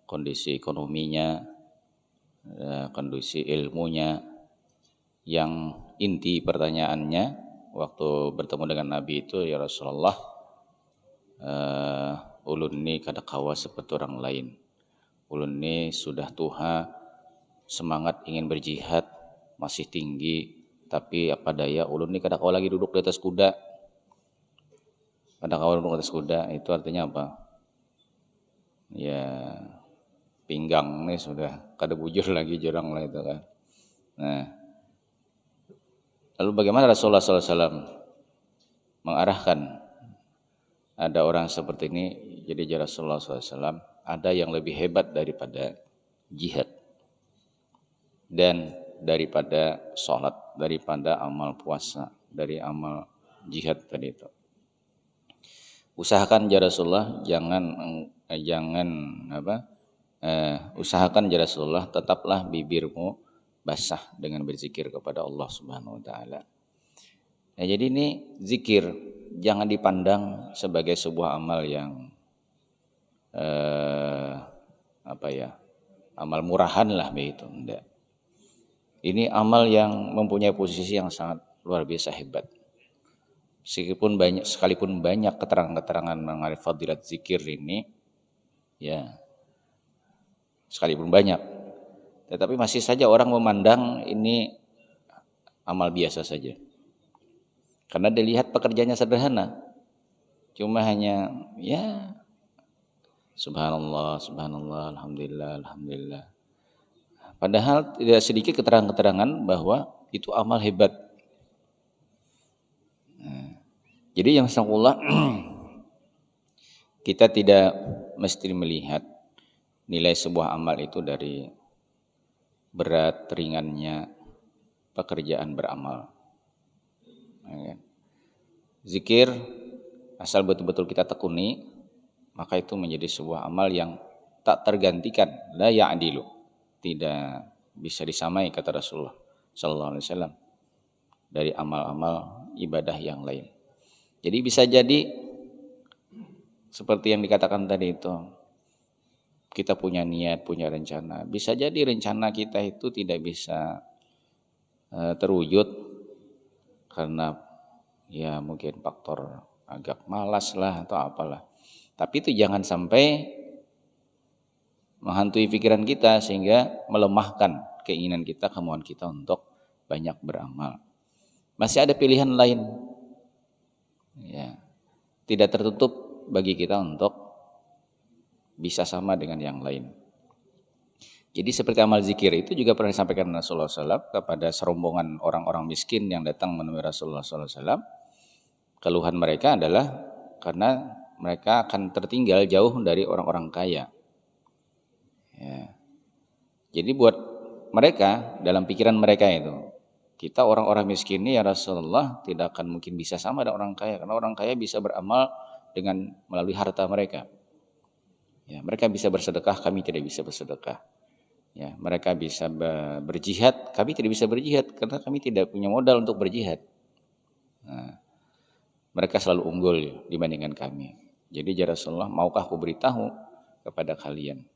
kondisi ekonominya, kondisi ilmunya. Yang inti pertanyaannya waktu bertemu dengan Nabi itu, ya Rasulullah, ulun ini kada kawa seperti orang lain. Ulun ini sudah tua, semangat ingin berjihad masih tinggi, tapi apa daya ulun ini kada kawa lagi duduk di atas kuda. Kada kawa duduk di atas kuda, itu artinya apa? Ya pinggang nih sudah kada bujur lagi jurang lah itu kan. Nah, lalu bagaimana Rasulullah SAW mengarahkan ada orang seperti ini? Jadi Rasulullah SAW ada yang lebih hebat daripada jihad dan daripada sholat, daripada amal puasa, dari amal jihad tadi itu. Usahakan ya Rasulullah usahakan ya Rasulullah tetaplah bibirmu basah dengan berzikir kepada Allah Subhanahu wa taala. Nah, jadi ini zikir jangan dipandang sebagai sebuah amal yang amal murahan lah begitu, enggak. Ini amal yang mempunyai posisi yang sangat luar biasa hebat. Sekalipun banyak keterangan-keterangan mengenai fadilat zikir ini, ya, sekalipun banyak, tetapi masih saja orang memandang ini amal biasa saja. Karena dilihat pekerjaannya sederhana, cuma hanya ya subhanallah, subhanallah, alhamdulillah, alhamdulillah. Padahal tidak sedikit keterangan-keterangan bahwa itu amal hebat. Jadi yang sangkullah kita tidak mesti melihat nilai sebuah amal itu dari berat ringannya pekerjaan beramal. Zikir asal betul-betul kita tekuni, maka itu menjadi sebuah amal yang tak tergantikan, la ya'dilu, tidak bisa disamai kata Rasulullah sallallahu alaihi wasallam dari amal-amal ibadah yang lain. Jadi bisa jadi seperti yang dikatakan tadi itu, kita punya niat, punya rencana. Bisa jadi rencana kita itu tidak bisa terwujud karena ya mungkin faktor agak malas lah atau apalah. Tapi itu jangan sampai menghantui pikiran kita sehingga melemahkan keinginan kita, kemauan kita untuk banyak beramal. Masih ada pilihan lain. Ya, tidak tertutup bagi kita untuk bisa sama dengan yang lain. Jadi seperti amal zikir itu juga pernah disampaikan Rasulullah SAW kepada serombongan orang-orang miskin yang datang menemui Rasulullah SAW. Keluhan mereka adalah karena mereka akan tertinggal jauh dari orang-orang kaya. Ya. Jadi buat mereka, dalam pikiran mereka itu, kita orang-orang miskin ini ya Rasulullah tidak akan mungkin bisa sama dengan orang kaya, karena orang kaya bisa beramal dengan melalui harta mereka. Ya, mereka bisa bersedekah, kami tidak bisa bersedekah. Ya, mereka bisa berjihad, kami tidak bisa berjihad karena kami tidak punya modal untuk berjihad. Nah, mereka selalu unggul dibandingkan kami. Jadi ya Rasulullah, maukah aku beritahu kepada kalian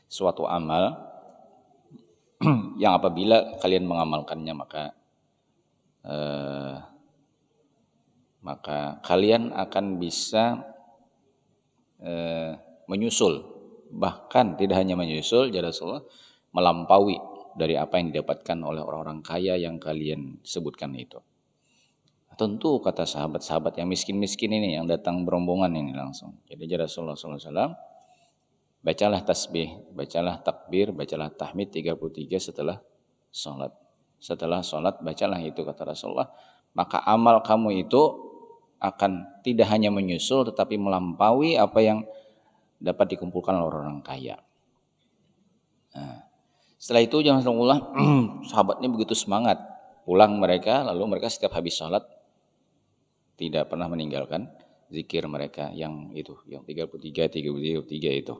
suatu amal yang apabila kalian mengamalkannya maka kalian akan bisa menyusul, bahkan tidak hanya menyusul ya Rasulullah, melampaui dari apa yang didapatkan oleh orang-orang kaya yang kalian sebutkan itu. Tentu kata sahabat-sahabat yang miskin-miskin ini yang datang berombongan ini langsung. Jadi ya Rasulullah SAW, bacalah tasbih, bacalah takbir, bacalah tahmid 33 setelah sholat. Setelah sholat bacalah itu kata Rasulullah, maka amal kamu itu akan tidak hanya menyusul tetapi melampaui apa yang dapat dikumpulkan oleh orang kaya. Nah, setelah itu jangan Rasulullah, sahabatnya begitu semangat. Pulang mereka, lalu mereka setiap habis sholat tidak pernah meninggalkan zikir mereka yang itu, yang 33 itu.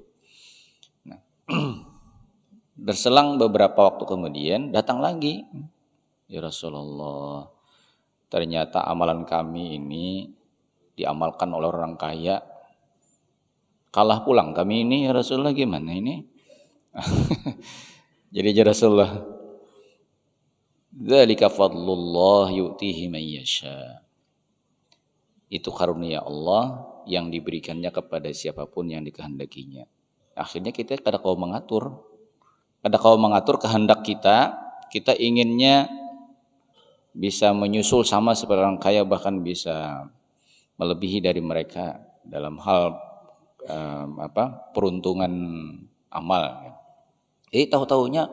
Nah, berselang beberapa waktu kemudian datang lagi, ya Rasulullah, ternyata amalan kami ini diamalkan oleh orang kaya, kalah pulang kami ini ya Rasulullah, gimana ini? Jadi ya Rasulullah, dzalika fadlullah yu'tihi man yasha. Itu karunia Allah yang diberikannya kepada siapapun yang dikehendakinya. Akhirnya kita kada kau mengatur kehendak kita. Kita inginnya bisa menyusul sama seperti orang kaya, bahkan bisa melebihi dari mereka dalam hal peruntungan amal. Tahu-tahunya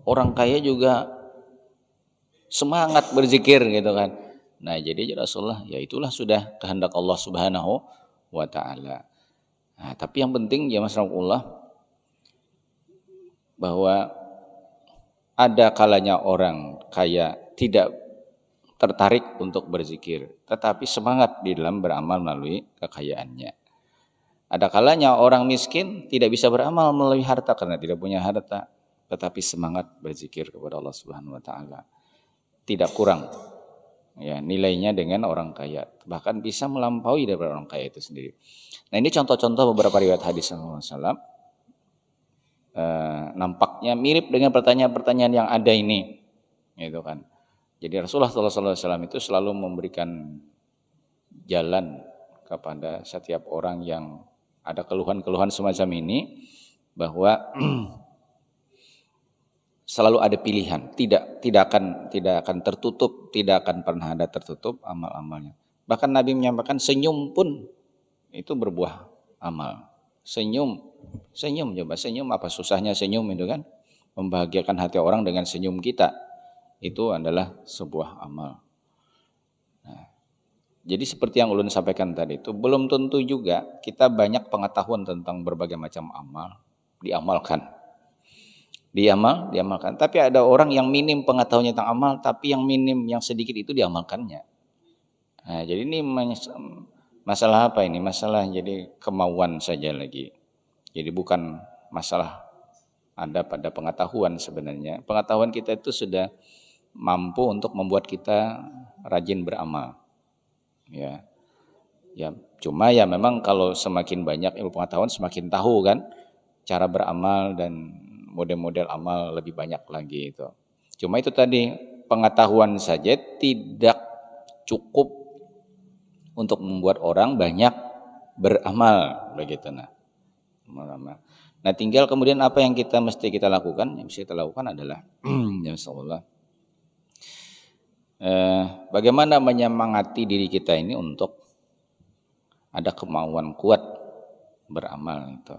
orang kaya juga semangat berzikir gitu kan. Nah, jadi Rasulullah, ya itulah sudah kehendak Allah Subhanahu wa taala. Nah, tapi yang penting ya Mas Rasulullah, bahwa ada kalanya orang kaya tidak tertarik untuk berzikir, tetapi semangat di dalam beramal melalui kekayaannya. Ada kalanya orang miskin tidak bisa beramal melalui harta karena tidak punya harta, tetapi semangat berzikir kepada Allah Subhanahu wa taala. Tidak kurang ya nilainya dengan orang kaya, bahkan bisa melampaui daripada orang kaya itu sendiri. Nah, ini contoh-contoh beberapa riwayat hadis Rasulullah SAW. Nampaknya mirip dengan pertanyaan-pertanyaan yang ada ini, gitu kan. Jadi Rasulullah SAW itu selalu memberikan jalan kepada setiap orang yang ada keluhan-keluhan semacam ini, bahwa selalu ada pilihan, tidak akan tertutup, tidak akan pernah ada tertutup amal-amalnya. Bahkan Nabi menyampaikan senyum pun itu berbuah amal. Senyum coba senyum, apa susahnya senyum itu kan? Membahagiakan hati orang dengan senyum kita, itu adalah sebuah amal. Nah, jadi seperti yang ulun sampaikan tadi itu, belum tentu juga kita banyak pengetahuan tentang berbagai macam amal diamalkan. Tapi ada orang yang minim pengetahuannya tentang amal, tapi yang minim, yang sedikit itu diamalkannya. Nah, jadi ini masalah apa ini? Masalah jadi kemauan saja lagi. Jadi bukan masalah ada pada pengetahuan sebenarnya. Pengetahuan kita itu sudah mampu untuk membuat kita rajin beramal. Ya, cuma ya memang kalau semakin banyak ilmu pengetahuan semakin tahu kan cara beramal dan model-model amal lebih banyak lagi itu. Cuma itu tadi, pengetahuan saja tidak cukup untuk membuat orang banyak beramal begitu. Nah, tinggal kemudian apa yang mesti kita lakukan? Yang mesti kita lakukan adalah ya insyaallah bagaimana menyemangati diri kita ini untuk ada kemauan kuat beramal itu.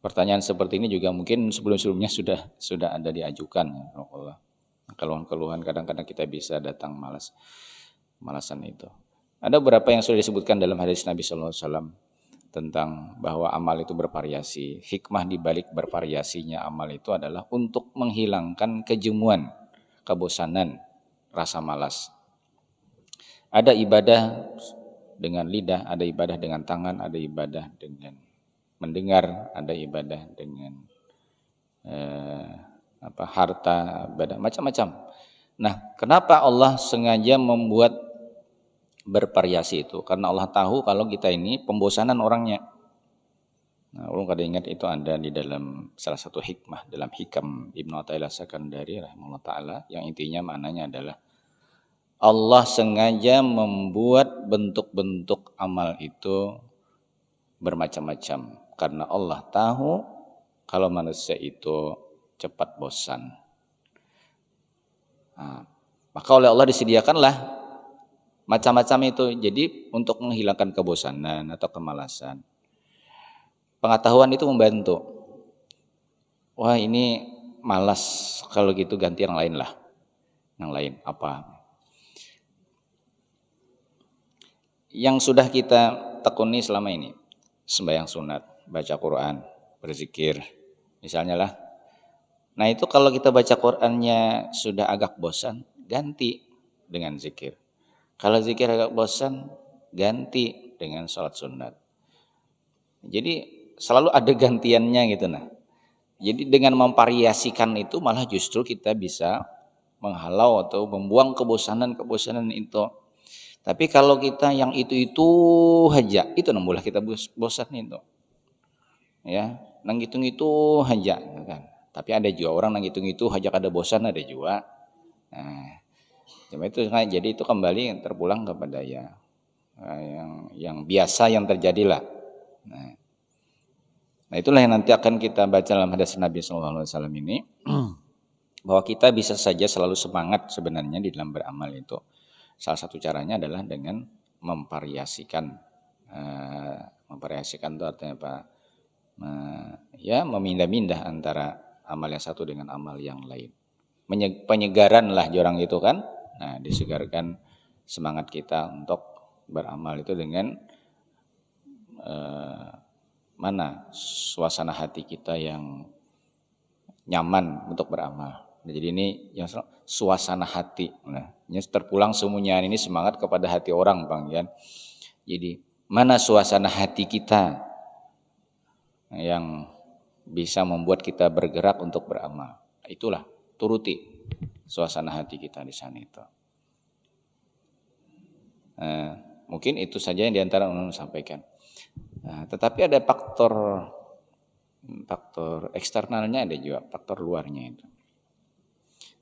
Pertanyaan seperti ini juga mungkin sebelum-sebelumnya sudah ada diajukan ya Allah. Keluhan-keluhan kadang-kadang kita bisa datang malasan itu. Ada beberapa yang sudah disebutkan dalam hadis Nabi sallallahu alaihi wasallam tentang bahwa amal itu bervariasi. Hikmah di balik bervariasinya amal itu adalah untuk menghilangkan kejemuan, kebosanan, rasa malas. Ada ibadah dengan lidah, ada ibadah dengan tangan, ada ibadah dengan mendengar, ada ibadah dengan harta, ibadah macam-macam. Nah, kenapa Allah sengaja membuat bervariasi itu? Karena Allah tahu kalau kita ini pembosanan orangnya. Nah, ulun kada ingat itu ada di dalam salah satu hikmah dalam Hikam Ibnu Athaillah Sakandari rahimahullah taala, yang intinya maknanya adalah Allah sengaja membuat bentuk-bentuk amal itu bermacam-macam karena Allah tahu kalau manusia itu cepat bosan. Nah, maka oleh Allah disediakanlah macam-macam itu. Jadi untuk menghilangkan kebosanan atau kemalasan. Pengetahuan itu membantu. Wah, ini malas, kalau gitu ganti yang lain lah. Yang lain apa? Yang sudah kita tekuni selama ini, sembahyang sunat, baca Quran, berzikir, misalnya lah. Nah itu kalau kita baca Qurannya sudah agak bosan, ganti dengan zikir. Kalau zikir agak bosan, ganti dengan sholat sunat. Jadi selalu ada gantiannya gitu nah. Jadi dengan memvariasikan itu malah justru kita bisa menghalau atau membuang kebosanan-kebosanan itu. Tapi kalau kita yang itu aja, itu nambulah kita bosan itu. Ya, nang itu aja kan. Tapi ada juga orang nang itu aja kada bosan, ada juga. Nah, cuma itu jadi itu kembali terpulang kepada yang biasa yang terjadilah. Nah, itulah yang nanti akan kita baca dalam hadis Nabi SAW ini, bahwa kita bisa saja selalu semangat sebenarnya di dalam beramal itu. Salah satu caranya adalah dengan memvariasikan. Memvariasikan itu artinya apa? Memindah-mindah antara amal yang satu dengan amal yang lain. Penyegaran lah orang itu kan. Nah, disegarkan semangat kita untuk beramal itu dengan mana suasana hati kita yang nyaman untuk beramal. Nah, jadi ini yang suasana hati. Nah, ini terpulang semuanya ini semangat kepada hati orang, Bang ya. Jadi mana suasana hati kita yang bisa membuat kita bergerak untuk beramal. Itulah turuti suasana hati kita di sana itu. Mungkin itu saja yang diantara yang sampaikan. Nah, tetapi ada faktor eksternalnya, ada juga faktor luarnya itu.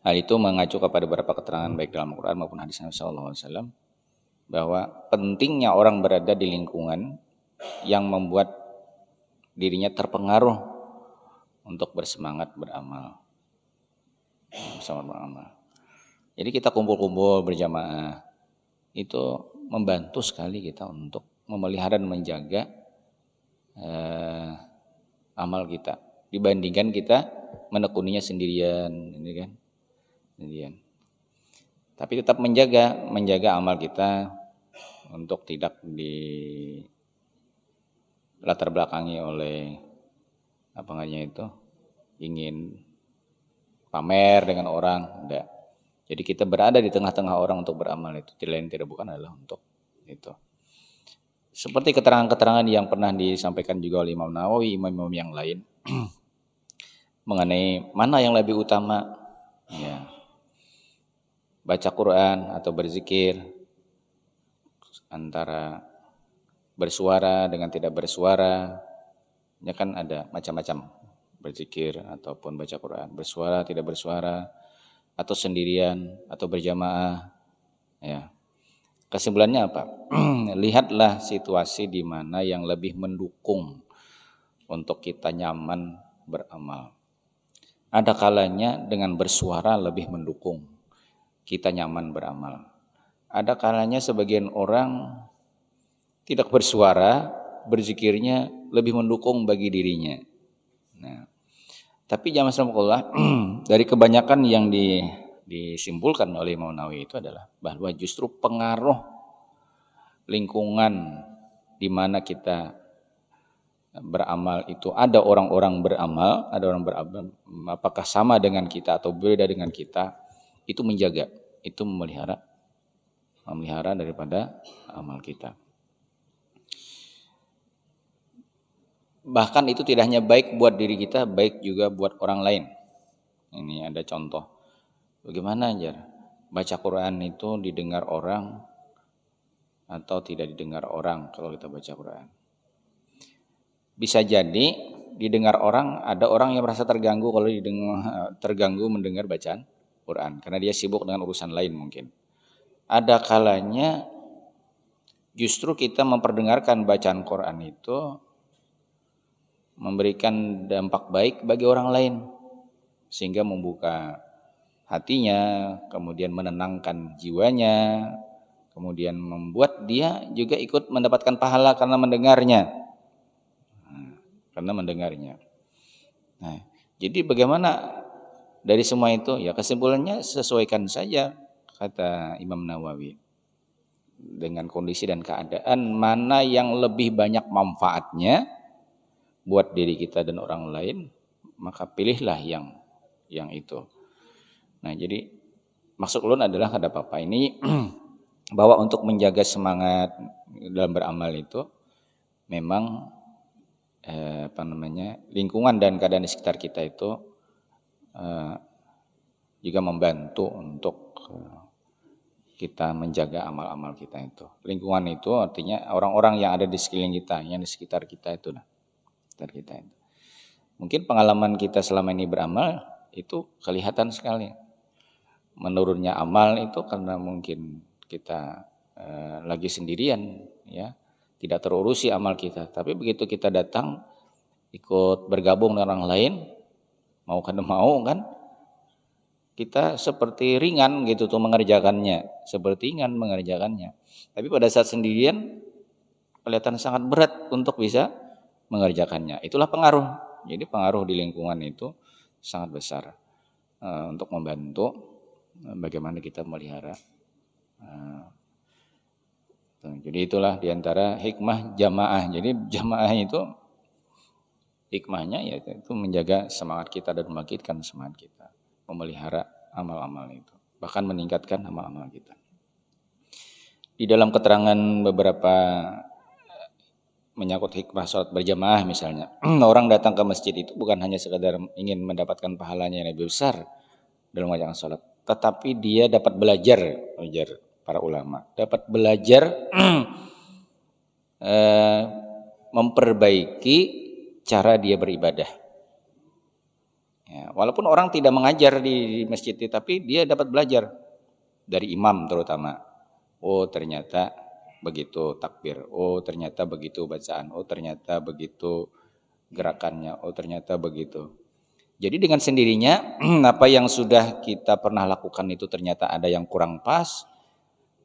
Hal itu mengacu kepada beberapa keterangan baik dalam Al-Quran maupun hadis Nabi SAW, bahwa pentingnya orang berada di lingkungan yang membuat dirinya terpengaruh untuk bersemangat beramal. Jadi kita kumpul-kumpul berjamaah itu membantu sekali kita untuk memelihara dan menjaga amal kita dibandingkan kita menekuninya sendirian, ini kan. Sendirian. Tapi tetap menjaga amal kita untuk tidak di latar belakangi oleh ingin pamer dengan orang, enggak. Jadi kita berada di tengah-tengah orang untuk beramal itu tidak bukan adalah untuk itu. Seperti keterangan-keterangan yang pernah disampaikan juga oleh Imam Nawawi, imam-imam yang lain mengenai mana yang lebih utama, ya, baca Quran atau berzikir, antara bersuara dengan tidak bersuara. Ya kan ada macam-macam, berzikir ataupun baca Quran, bersuara tidak bersuara, atau sendirian atau berjamaah. Ya. Kesimpulannya apa? Lihatlah situasi di mana yang lebih mendukung untuk kita nyaman beramal. Ada kalanya dengan bersuara lebih mendukung kita nyaman beramal. Ada kalanya sebagian orang tidak bersuara, berzikirnya lebih mendukung bagi dirinya. Nah, tapi jamaah sekalian, dari kebanyakan yang disimpulkan oleh Imam Nawawi itu adalah bahwa justru pengaruh lingkungan di mana kita beramal itu ada orang-orang beramal, apakah sama dengan kita atau berbeda dengan kita, itu menjaga, itu memelihara daripada amal kita. Bahkan itu tidak hanya baik buat diri kita, baik juga buat orang lain. Ini ada contoh. Bagaimana Jar? Baca Quran itu didengar orang atau tidak didengar orang kalau kita baca Quran? Bisa jadi didengar orang, ada orang yang merasa terganggu kalau terganggu mendengar bacaan Quran karena dia sibuk dengan urusan lain mungkin. Ada kalanya justru kita memperdengarkan bacaan Quran itu memberikan dampak baik bagi orang lain sehingga membuka hatinya, kemudian menenangkan jiwanya, kemudian membuat dia juga ikut mendapatkan pahala karena mendengarnya. Nah, jadi bagaimana dari semua itu? Ya kesimpulannya sesuaikan saja kata Imam Nawawi dengan kondisi dan keadaan mana yang lebih banyak manfaatnya buat diri kita dan orang lain, maka pilihlah yang itu. Nah, jadi maksud ulun adalah ada apa ini bahwa untuk menjaga semangat dalam beramal itu memang lingkungan dan keadaan di sekitar kita itu juga membantu untuk kita menjaga amal-amal kita itu. Lingkungan itu artinya orang-orang yang ada di sekeliling kita, yang di sekitar kita itu. Mungkin pengalaman kita selama ini beramal itu kelihatan sekali. Menurunnya amal itu karena mungkin kita lagi sendirian, ya, tidak terurusi amal kita. Tapi begitu kita datang ikut bergabung dengan orang lain, mau kan, kita seperti ringan gitu tuh mengerjakannya, Tapi pada saat sendirian kelihatan sangat berat untuk bisa mengerjakannya. Itulah pengaruh. Jadi pengaruh di lingkungan itu sangat besar untuk membantu bagaimana kita melihara. Jadi itulah diantara hikmah jamaah. Jadi jamaah itu hikmahnya ya itu menjaga semangat kita dan membangkitkan semangat kita, memelihara amal-amal itu, bahkan meningkatkan amal-amal kita. Di dalam keterangan beberapa menyangkut hikmah sholat berjamaah misalnya, orang datang ke masjid itu bukan hanya sekadar ingin mendapatkan pahalanya yang lebih besar dalam mengerjakan sholat, tetapi dia dapat belajar para ulama, dapat belajar memperbaiki cara dia beribadah. Ya, walaupun orang tidak mengajar di masjid itu, tapi dia dapat belajar dari imam terutama. Oh ternyata begitu takbir, oh ternyata begitu bacaan, oh ternyata begitu gerakannya, oh ternyata begitu. Jadi dengan sendirinya apa yang sudah kita pernah lakukan itu ternyata ada yang kurang pas.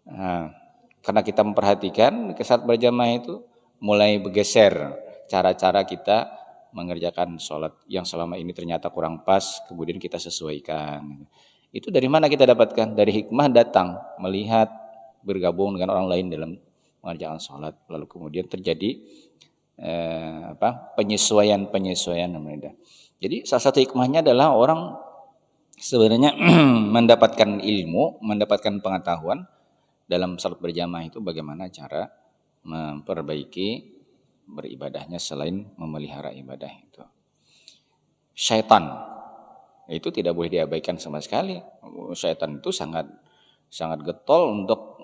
Nah, karena kita memperhatikan saat berjamaah itu mulai bergeser cara-cara kita mengerjakan sholat yang selama ini ternyata kurang pas, kemudian kita sesuaikan. Itu dari mana kita dapatkan? Dari hikmah datang, melihat, bergabung dengan orang lain dalam mengerjakan sholat, lalu kemudian terjadi penyesuaian namanya. Jadi salah satu hikmahnya adalah orang sebenarnya mendapatkan ilmu, mendapatkan pengetahuan dalam sholat berjamaah itu bagaimana cara memperbaiki beribadahnya selain memelihara ibadah itu. Syaitan itu tidak boleh diabaikan sama sekali. Syaitan itu sangat getol untuk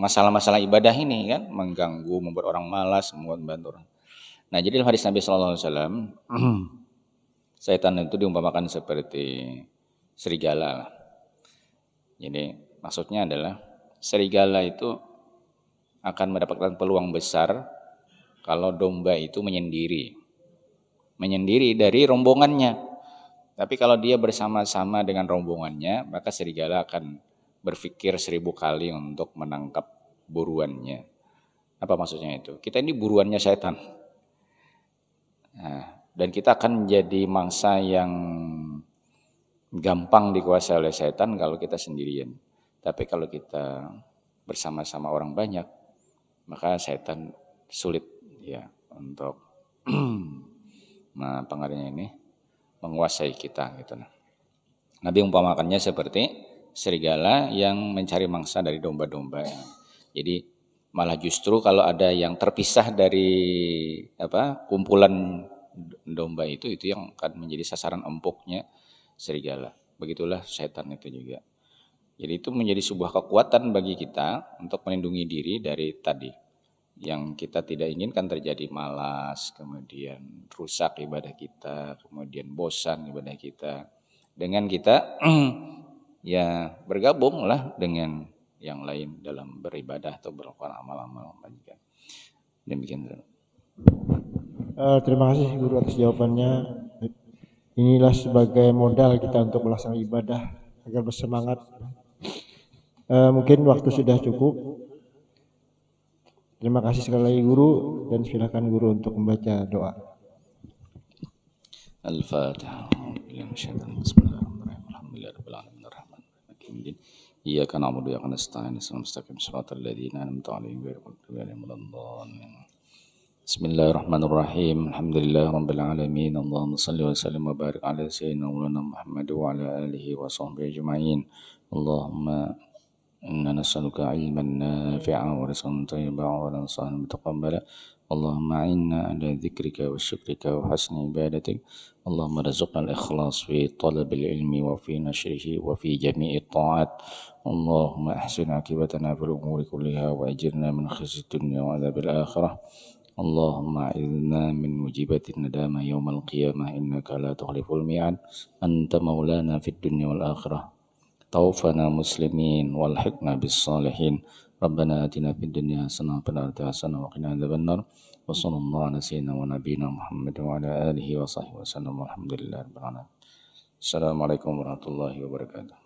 masalah-masalah ibadah ini kan, mengganggu, membuat orang malas, membantu orang. Nah, jadi dalam hadis Nabi sallallahu alaihi wasallam syaitan itu diumpamakan seperti serigala. Jadi maksudnya adalah serigala itu akan mendapatkan peluang besar kalau domba itu menyendiri dari rombongannya. Tapi kalau dia bersama-sama dengan rombongannya, maka serigala akan berpikir 1000 kali untuk menangkap buruannya. Apa maksudnya itu? Kita ini buruannya setan. Nah, dan kita akan menjadi mangsa yang gampang dikuasai oleh setan kalau kita sendirian. Tapi kalau kita bersama-sama orang banyak, maka setan sulit ya untuk menguasai kita gitu. Nabi umpamakannya seperti serigala yang mencari mangsa dari domba-domba. Jadi Malah justru kalau ada yang terpisah dari kumpulan domba itu yang akan menjadi sasaran empuknya serigala. Begitulah setan itu juga. Jadi itu menjadi sebuah kekuatan bagi kita untuk melindungi diri dari tadi yang kita tidak inginkan terjadi, malas, kemudian rusak ibadah kita, kemudian bosan ibadah kita. Dengan kita ya bergabunglah dengan yang lain dalam beribadah atau melakukan amal-amal kebajikan. Demikian. Terima kasih guru atas jawabannya. Inilah sebagai modal kita untuk melaksanakan ibadah agar bersemangat. Mungkin waktu sudah cukup. Terima kasih sekali lagi guru, dan silakan guru untuk membaca doa. Al-Fatihah. Bismillahirrahmanirrahim. Alhamdulillahirabbil alamin arrahmanirrahim. Iyyaka na'budu wa iyyaka nasta'in. Ihdinas siratal mustaqim ladzina an'amta 'alaihim ghairil maghdubi 'alaihim waladdallin. Bismillahirrahmanirrahim. Alhamdulillahirabbil alamin. Allahumma shalli wa sallim wa barik 'ala sayyidina Muhammad wa 'ala alihi wa sahbihi ajma'in. Allahumma inna nas'aluka 'ilman nafi'an wa rizqan thayyiban wa rizqan mutaqabbala. Allahumma a'inna 'ala dzikrika wa syukrika wa husni ibadatik. Allahumma rizqna al-ikhlas fi talabil ilmi wa fi nashrihi wa fi jami'i ta'at. Allahumma ahsin 'aqibatana fil umuri kulliha wa ajirna min khizyid dunya wa 'adzabil akhirah. Allahumma a'idna min mujibatin nadama yawmal qiyamah innaka la tukhliful mi'ad. Anta maulana fid dunya wal akhirah. Taufana muslimin walhiqna bis salihin. Rabbana atina fid dunya hasanah wa fil akhirati hasanah wa qina adzabannar. Wa sallallahu ala sayyidina wa nabiyina Muhammad wa ala alihi wa sahbihi wa sallam. Alhamdulillahirabbil alamin. Assalamualaikum warahmatullahi wabarakatuh.